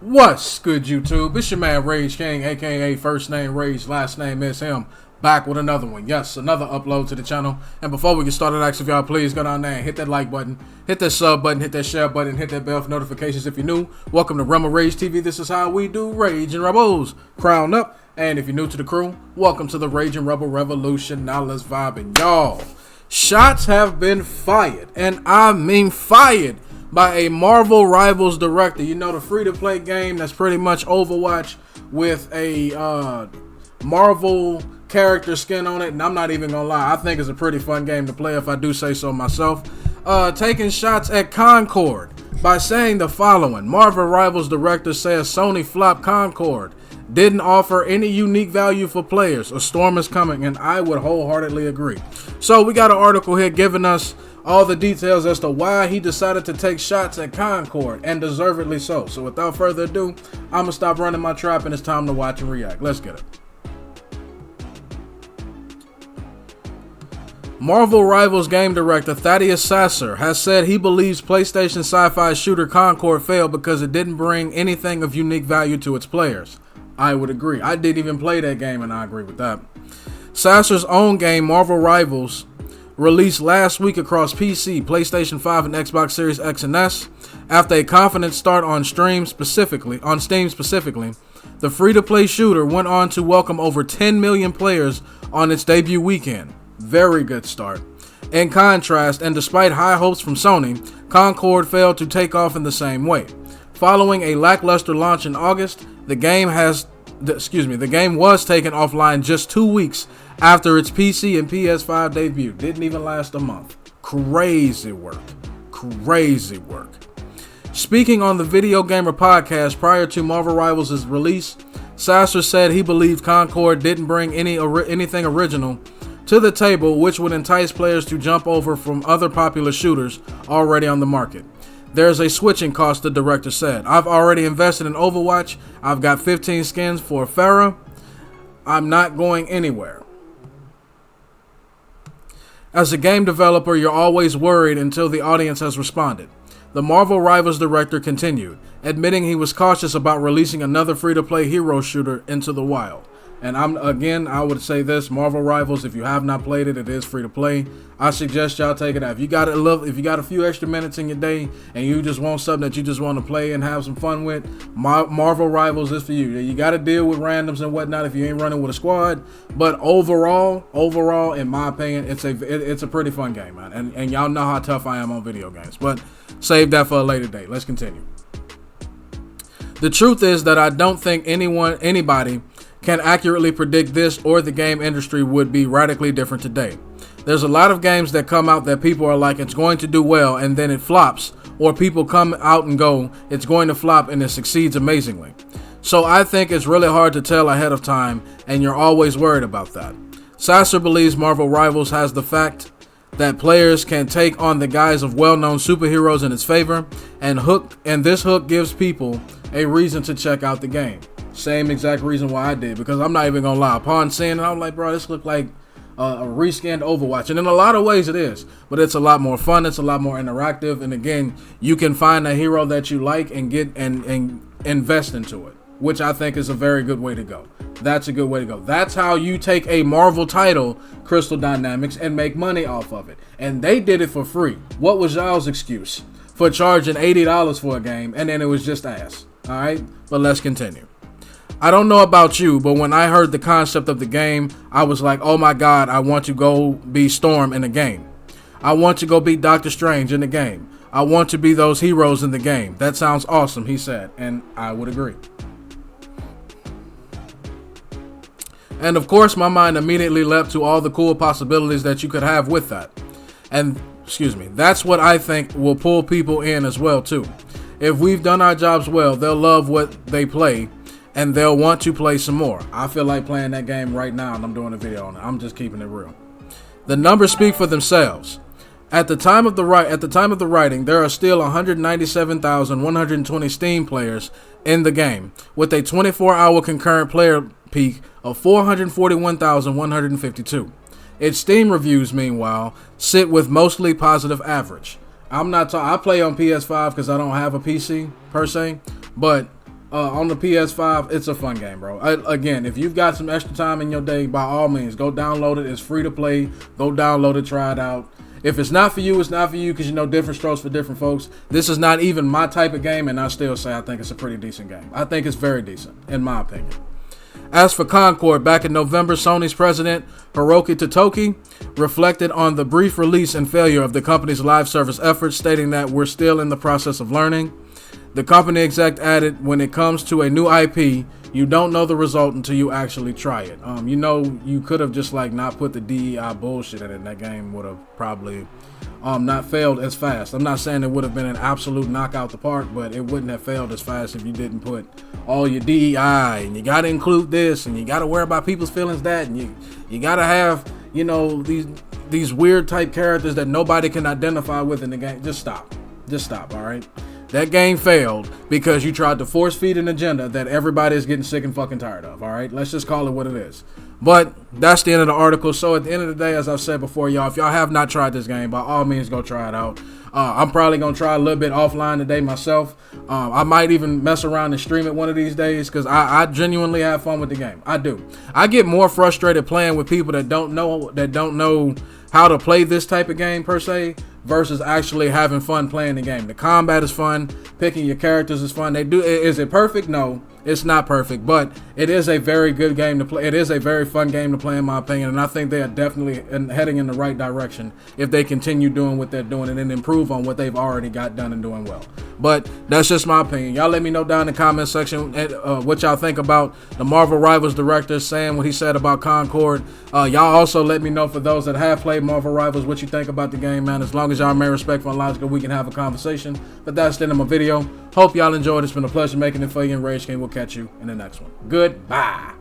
What's good, YouTube? It's your man Rage King, aka first name Rage, last name is him. Back with another one. Yes, another upload to the channel. And before we get started, actually, if y'all please go down there and hit that like button, hit that sub button, hit that share button, hit that bell for notifications if you're new. Welcome to Rebel Rage TV. This is how we do Rage and Rebels. Crown up. And if you're new to the crew, welcome to the Rage and Rebel Revolution. Now let's vibe it, y'all. Shots have been fired, and I mean fired, by a Marvel Rivals director. You know, the free-to-play game that's pretty much Overwatch with a Marvel character skin on it. And I'm not even gonna lie, I think it's a pretty fun game to play, if I do say so myself. Taking shots at Concord by saying the following. Marvel Rivals director says Sony flopped Concord, didn't offer any unique value for players. A storm is coming, and I would wholeheartedly agree. So we got an article here giving us all the details as to why he decided to take shots at Concord, and deservedly so. So without further ado, I'm going to stop running my trap, and it's time to watch and react. Let's get it. Marvel Rivals game director Thaddeus Sasser has said he believes PlayStation sci-fi shooter Concord failed because it didn't bring anything of unique value to its players. I would agree. I didn't even play that game, and I agree with that. Sasser's own game, Marvel Rivals, released last week across PC, PlayStation 5, and Xbox Series X and S. After a confident start on Steam specifically, the free-to-play shooter went on to welcome over 10 million players on its debut weekend. Very good start. In contrast, and despite high hopes from Sony, Concord failed to take off in the same way. Following a lackluster launch in August, the game was taken offline just 2 weeks after its PC and PS5 debut. Didn't even last a month. Crazy work. Crazy work. Speaking on the Video Gamer podcast prior to Marvel Rivals' release, Sasser said he believed Concord didn't bring anything original to the table which would entice players to jump over from other popular shooters already on the market. There's a switching cost, the director said. I've already invested in Overwatch. I've got 15 skins for Farah. I'm not going anywhere. As a game developer, you're always worried until the audience has responded. The Marvel Rivals director continued, admitting he was cautious about releasing another free-to-play hero shooter into the wild. And I would say this, Marvel Rivals, if you have not played it, it is free to play. I suggest y'all take it out. If you got a few extra minutes in your day and you just want something that you just want to play and have some fun with, Marvel Rivals is for you. You got to deal with randoms and whatnot if you ain't running with a squad. But overall, in my opinion, it's a pretty fun game, man. And y'all know how tough I am on video games. But save that for a later date. Let's continue. The truth is that I don't think anybody can accurately predict this or the game industry would be radically different today. There's a lot of games that come out that people are like, it's going to do well, and then it flops, or people come out and go, it's going to flop, and it succeeds amazingly. So I think it's really hard to tell ahead of time, and you're always worried about that. Sasser believes Marvel Rivals has the fact that players can take on the guise of well-known superheroes in its favor, and this hook gives people a reason to check out the game. Same exact reason why I did, because I'm not even gonna lie. Upon seeing it, I'm like, bro, this looked like a reskinned Overwatch, and in a lot of ways it is, but it's a lot more fun, it's a lot more interactive, and again, you can find a hero that you like and get and invest into it, which I think is a very good way to go. That's a good way to go. That's how you take a Marvel title, Crystal Dynamics, and make money off of it. And they did it for free. What was y'all's excuse for charging $80 for a game and then it was just ass? All right, but let's continue. I don't know about you, but when I heard the concept of the game, I was like, oh my God, I want to go be Storm in the game. I want to go be Doctor Strange in the game. I want to be those heroes in the game. That sounds awesome, he said, and I would agree. And of course, my mind immediately leapt to all the cool possibilities that you could have with that. And, that's what I think will pull people in as well, too. If we've done our jobs well, they'll love what they play, and they'll want to play some more. I feel like playing that game right now, and I'm doing a video on it. I'm just keeping it real. The numbers speak for themselves. At the time of the writing, there are still 197,120 Steam players in the game, with a 24-hour concurrent player peak of 441,152. Its Steam reviews, meanwhile, sit with mostly positive average. I'm not talking. I play on PS5 because I don't have a PC per se, but on the PS5, it's a fun game, bro. Again, if you've got some extra time in your day, by all means, go download it. It's free to play. Go download it, try it out. If it's not for you, it's not for you, because you know different strokes for different folks. This is not even my type of game, and I still say I think it's a pretty decent game. I think it's very decent, in my opinion. As for Concord, back in November, Sony's president, Hiroki Totoki, reflected on the brief release and failure of the company's live service efforts, stating that we're still in the process of learning. The company exec added, when it comes to a new IP, you don't know the result until you actually try it. You could have just not put the DEI bullshit in it, and that game would have probably not failed as fast. I'm not saying it would have been an absolute knockout the park, but it wouldn't have failed as fast if you didn't put all your DEI, and you got to include this, and you got to worry about people's feelings that, and you got to have, these weird type characters that nobody can identify with in the game. Just stop, all right? That game failed because you tried to force feed an agenda that everybody is getting sick and fucking tired of, all right? Let's just call it what it is. But that's the end of the article. So at the end of the day, as I've said before, y'all, if y'all have not tried this game, by all means, go try it out. I'm probably going to try a little bit offline today myself. I might even mess around and stream it one of these days, because I genuinely have fun with the game. I do. I get more frustrated playing with people that don't know how to play this type of game per se, versus actually having fun playing the game. The combat is fun. Picking your characters is fun. Is it perfect? No, it's not perfect, but it is a very good game to play. It is a very fun game to play, in my opinion, and I think they are definitely heading in the right direction if they continue doing what they're doing and then improve on what they've already got done and doing well. But that's just my opinion. Y'all let me know down in the comment section what y'all think about the Marvel Rivals director saying what he said about Concord. Y'all also let me know, for those that have played Marvel Rivals, what you think about the game, man. As long as y'all remain respectful and logical, we can have a conversation. But that's the end of my video. Hope y'all enjoyed. It's been a pleasure making it for you, and Rage King will catch you in the next one. Goodbye.